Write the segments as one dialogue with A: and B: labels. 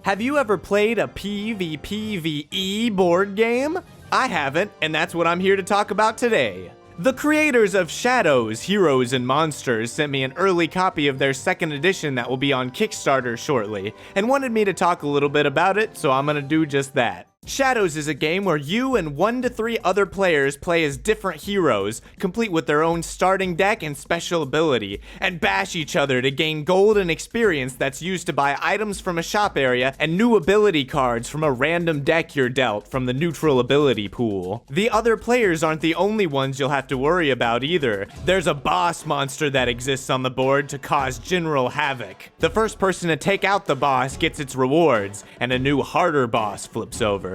A: Have you ever played a PvPvE board game? I haven't, and that's what I'm here to talk about today. The creators of Shadows, Heroes, and Monsters sent me an early copy of their second edition that will be on Kickstarter shortly, and wanted me to talk a little bit about it, so I'm gonna do just that. Shadows is a game where you and 1 to 3 other players play as different heroes, complete with their own starting deck and special ability, and bash each other to gain gold and experience that's used to buy items from a shop area and new ability cards from a random deck you're dealt from the neutral ability pool. The other players aren't the only ones you'll have to worry about either. There's a boss monster that exists on the board to cause general havoc. The first person to take out the boss gets its rewards, and a new harder boss flips over.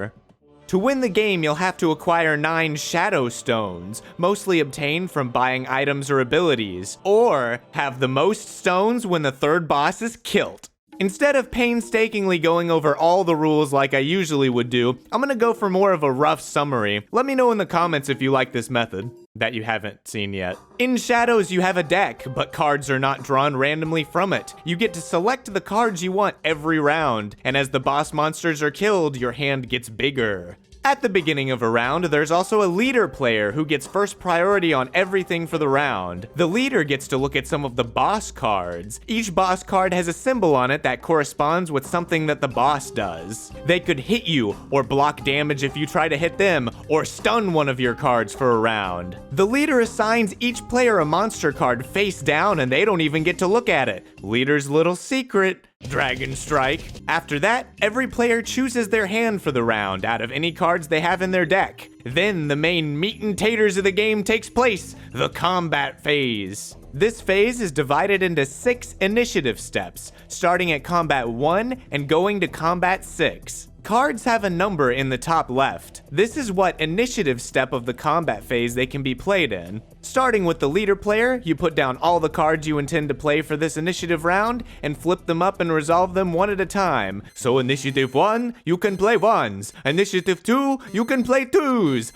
A: To win the game, you'll have to acquire 9 Shadow Stones, mostly obtained from buying items or abilities, or have the most stones when the third boss is killed. Instead of painstakingly going over all the rules like I usually would do, I'm gonna go for more of a rough summary. Let me know in the comments if you like this method that you haven't seen yet. In Shadows, you have a deck, but cards are not drawn randomly from it. You get to select the cards you want every round, and as the boss monsters are killed, your hand gets bigger. At the beginning of a round, there's also a leader player who gets first priority on everything for the round. The leader gets to look at some of the boss cards. Each boss card has a symbol on it that corresponds with something that the boss does. They could hit you, or block damage if you try to hit them, or stun one of your cards for a round. The leader assigns each player a monster card face down, and they don't even get to look at it. Leader's little secret. Dragon Strike. After that, every player chooses their hand for the round out of any cards they have in their deck. Then the main meat and taters of the game takes place, the combat phase. This phase is divided into 6 initiative steps, starting at combat 1 and going to combat 6. Cards have a number in the top left. This is what initiative step of the combat phase they can be played in. Starting with the leader player, you put down all the cards you intend to play for this initiative round and flip them up and resolve them one at a time. So initiative 1, you can play 1s. Initiative 2, you can play 2s.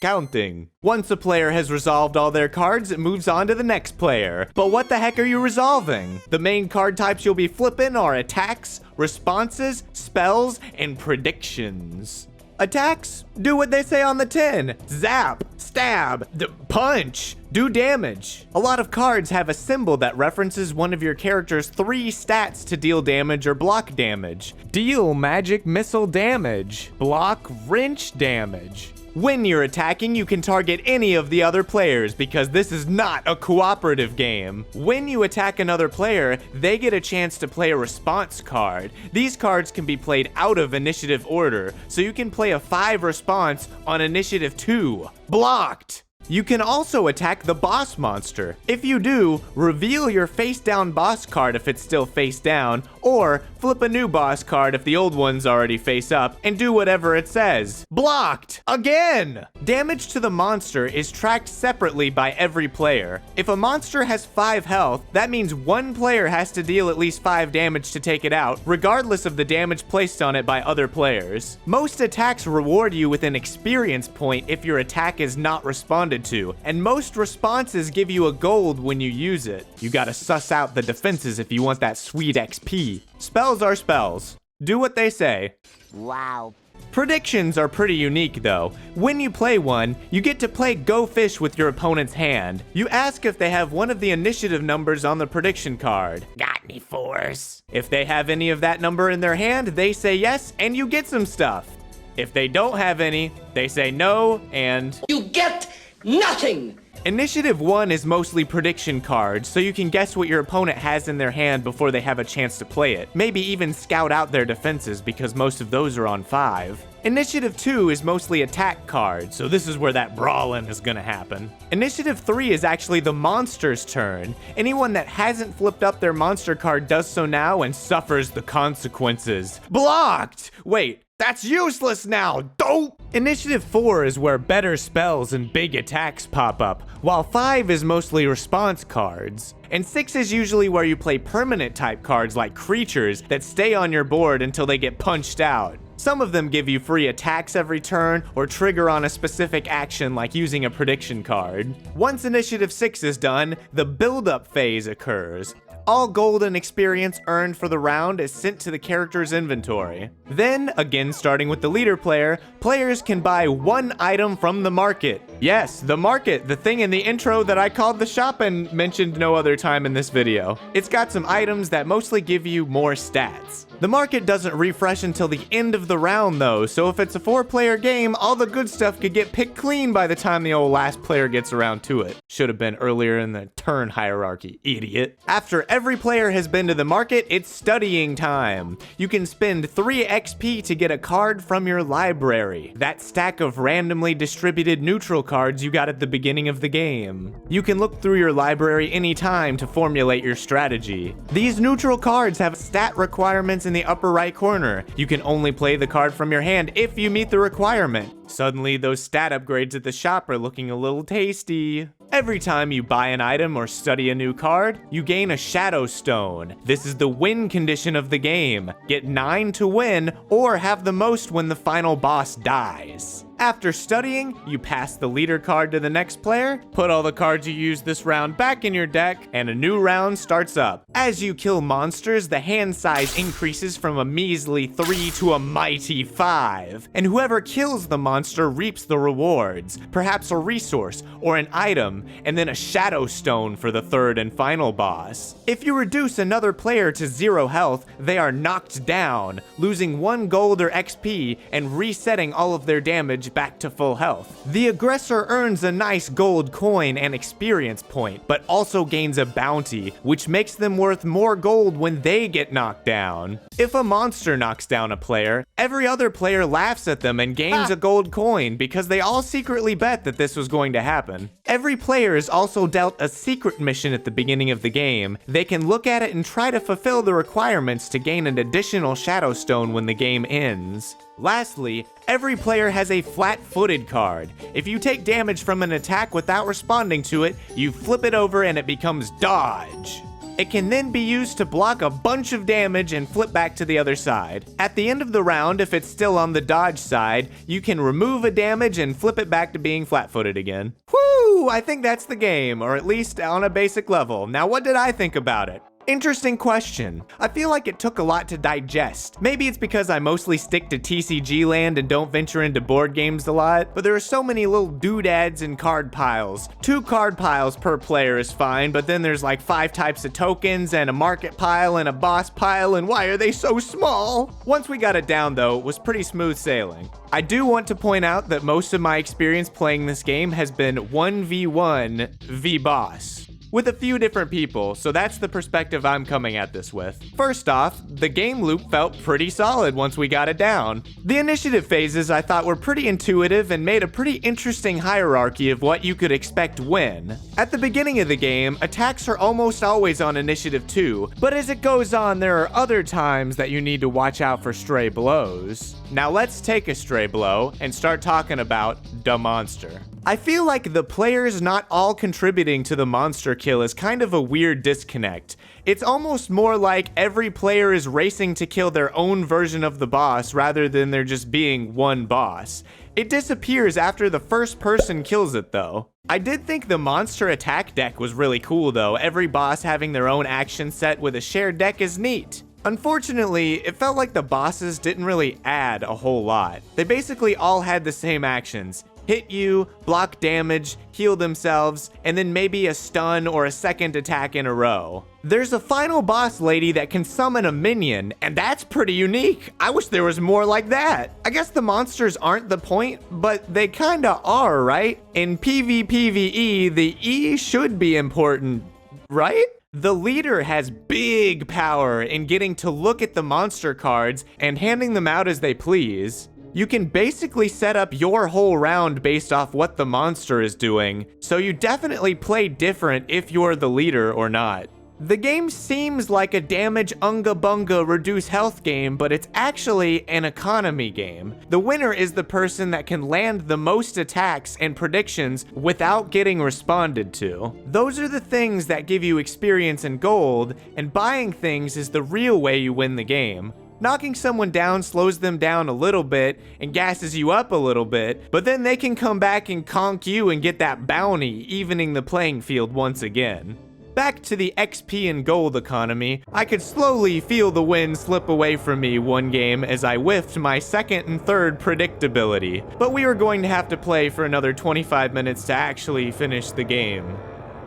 A: Counting. Once a player has resolved all their cards, it moves on to the next player. But what the heck are you resolving? The main card types you'll be flipping are attacks, responses, spells, and predictions. Attacks? Do what they say on the tin. Zap, stab, punch, do damage. A lot of cards have a symbol that references one of your character's 3 stats to deal damage or block damage. Deal magic missile damage. Block wrench damage. When you're attacking, you can target any of the other players because this is not a cooperative game. When you attack another player, they get a chance to play a response card. These cards can be played out of initiative order, so you can play a 5 response on initiative 2. Blocked! You can also attack the boss monster. If you do, reveal your face down boss card if it's still face down, or flip a new boss card if the old one's already face up, and do whatever it says. Blocked! Again! Damage to the monster is tracked separately by every player. If a monster has 5 health, that means 1 player has to deal at least 5 damage to take it out, regardless of the damage placed on it by other players. Most attacks reward you with an experience point if your attack is not responded to, and most responses give you a gold when you use it. You gotta suss out the defenses if you want that sweet XP. Spells are spells. Do what they say.
B: Wow.
A: Predictions are pretty unique though. When you play one, you get to play Go Fish with your opponent's hand. You ask if they have one of the initiative numbers on the prediction card.
B: Got any 4s?
A: If they have any of that number in their hand, they say yes, and you get some stuff. If they don't have any, they say no, and
B: You get nothing!
A: Initiative 1 is mostly prediction cards, so you can guess what your opponent has in their hand before they have a chance to play it. Maybe even scout out their defenses because most of those are on 5. Initiative 2 is mostly attack cards, so this is where that brawling is gonna happen. Initiative 3 is actually the monster's turn. Anyone that hasn't flipped up their monster card does so now and suffers the consequences. Blocked! Wait, that's useless now, dope! Initiative 4 is where better spells and big attacks pop up, while 5 is mostly response cards. And 6 is usually where you play permanent type cards like creatures that stay on your board until they get punched out. Some of them give you free attacks every turn or trigger on a specific action like using a prediction card. Once Initiative 6 is done, the build-up phase occurs. All gold and experience earned for the round is sent to the character's inventory. Then, again starting with the leader player, players can buy one item from the market. Yes, the market, the thing in the intro that I called the shop and mentioned no other time in this video. It's got some items that mostly give you more stats. The market doesn't refresh until the end of the round though, so if it's a 4-player game, all the good stuff could get picked clean by the time the old last player gets around to it. Should have been earlier in the turn hierarchy, idiot. After every player has been to the market, it's studying time. You can spend 3 XP to get a card from your library, that stack of randomly distributed neutral cards you got at the beginning of the game. You can look through your library anytime to formulate your strategy. These neutral cards have stat requirements in the upper right corner. You can only play the card from your hand if you meet the requirement. Suddenly, those stat upgrades at the shop are looking a little tasty. Every time you buy an item or study a new card, you gain a Shadow Stone. This is the win condition of the game. Get 9 to win, or have the most when the final boss dies. After studying, you pass the leader card to the next player, put all the cards you used this round back in your deck, and a new round starts up. As you kill monsters, the hand size increases from a measly 3 to a mighty 5, and whoever kills the monster reaps the rewards, perhaps a resource or an item, and then a Shadow Stone for the third and final boss. If you reduce another player to 0 health, they are knocked down, losing 1 gold or XP and resetting all of their damage back to full health. The aggressor earns a nice gold coin and experience point, but also gains a bounty, which makes them worth more gold when they get knocked down. If a monster knocks down a player, every other player laughs at them and gains a gold coin because they all secretly bet that this was going to happen. Every player is also dealt a secret mission at the beginning of the game. They can look at it and try to fulfill the requirements to gain an additional Shadow Stone when the game ends. Lastly, every player has a flat-footed card. If you take damage from an attack without responding to it, you flip it over and it becomes dodge. It can then be used to block a bunch of damage and flip back to the other side. At the end of the round, if it's still on the dodge side, you can remove a damage and flip it back to being flat-footed again. Whoo! I think that's the game, or at least on a basic level. Now, what did I think about it? Interesting question. I feel like it took a lot to digest. Maybe it's because I mostly stick to TCG land and don't venture into board games a lot, but there are so many little doodads and card piles. 2 card piles per player is fine, but then there's like 5 types of tokens and a market pile and a boss pile, and why are they so small? Once we got it down though, it was pretty smooth sailing. I do want to point out that most of my experience playing this game has been 1v1 v-boss, with a few different people, so that's the perspective I'm coming at this with. First off, the game loop felt pretty solid once we got it down. The initiative phases I thought were pretty intuitive and made a pretty interesting hierarchy of what you could expect when. At the beginning of the game, attacks are almost always on initiative 2, but as it goes on, there are other times that you need to watch out for stray blows. Now let's take a stray blow and start talking about the monster. I feel like the players not all contributing to the monster kill is kind of a weird disconnect. It's almost more like every player is racing to kill their own version of the boss rather than there just being one boss. It disappears after the first person kills it though. I did think the monster attack deck was really cool though. Every boss having their own action set with a shared deck is neat. Unfortunately, it felt like the bosses didn't really add a whole lot. They basically all had the same actions: hit you, block damage, heal themselves, and then maybe a stun or a second attack in a row. There's a final boss lady that can summon a minion, and that's pretty unique. I wish there was more like that. I guess the monsters aren't the point, but they kinda are, right? In PvPvE, the E should be important, right? The leader has big power in getting to look at the monster cards and handing them out as they please. You can basically set up your whole round based off what the monster is doing, so you definitely play different if you're the leader or not. The game seems like a damage unga bunga reduce health game, but it's actually an economy game. The winner is the person that can land the most attacks and predictions without getting responded to. Those are the things that give you experience and gold, and buying things is the real way you win the game. Knocking someone down slows them down a little bit and gasses you up a little bit, but then they can come back and conk you and get that bounty, evening the playing field once again. back to the XP and gold economy, I could slowly feel the wind slip away from me one game as I whiffed my second and third predictability. But we were going to have to play for another 25 minutes to actually finish the game.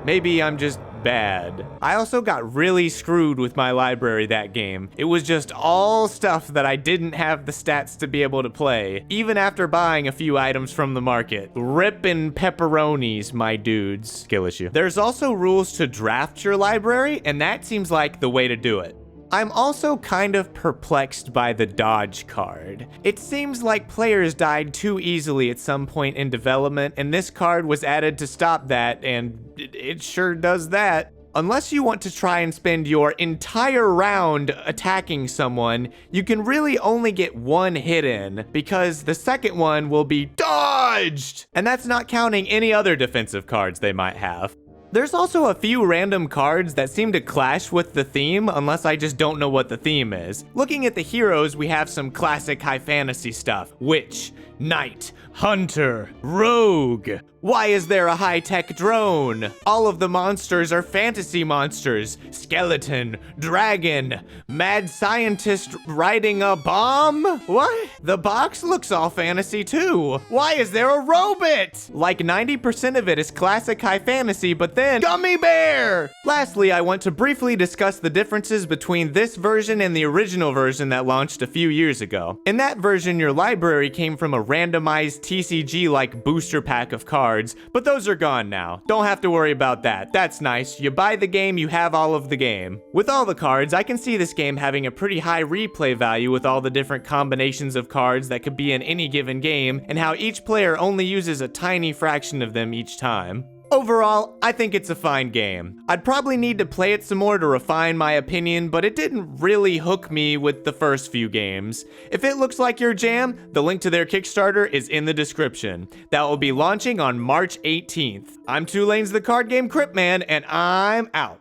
A: Maybe I'm just bad. I also got really screwed with my library that game. It was just all stuff that I didn't have the stats to be able to play, even after buying a few items from the market. Rippin' pepperonis, my dudes. Skill issue. There's also rules to draft your library, and that seems like the way to do it. I'm also kind of perplexed by the dodge card. It seems like players died too easily at some point in development, and this card was added to stop that, and it sure does that. Unless you want to try and spend your entire round attacking someone, you can really only get one hit in, because the second one will be dodged! And that's not counting any other defensive cards they might have. There's also a few random cards that seem to clash with the theme, unless I just don't know what the theme is. Looking at the heroes, we have some classic high fantasy stuff. Witch, Knight, Hunter, Rogue. Why is there a high-tech drone? All of the monsters are fantasy monsters. Skeleton, dragon, mad scientist riding a bomb? What? The box looks all fantasy too. Why is there a robot? Like 90% of it is classic high fantasy, but then gummy bear! Lastly, I want to briefly discuss the differences between this version and the original version that launched a few years ago. In that version, your library came from a randomized TCG-like booster pack of cards, but those are gone now. Don't have to worry about that. That's nice. You buy the game, you have all of the game. With all the cards, I can see this game having a pretty high replay value with all the different combinations of cards that could be in any given game, and how each player only uses a tiny fraction of them each time. Overall, I think it's a fine game. I'd probably need to play it some more to refine my opinion, but it didn't really hook me with the first few games. If it looks like your jam, the link to their Kickstarter is in the description. That will be launching on March 18th. I'm 2Lanes the Card Game Crypt Man, and I'm out.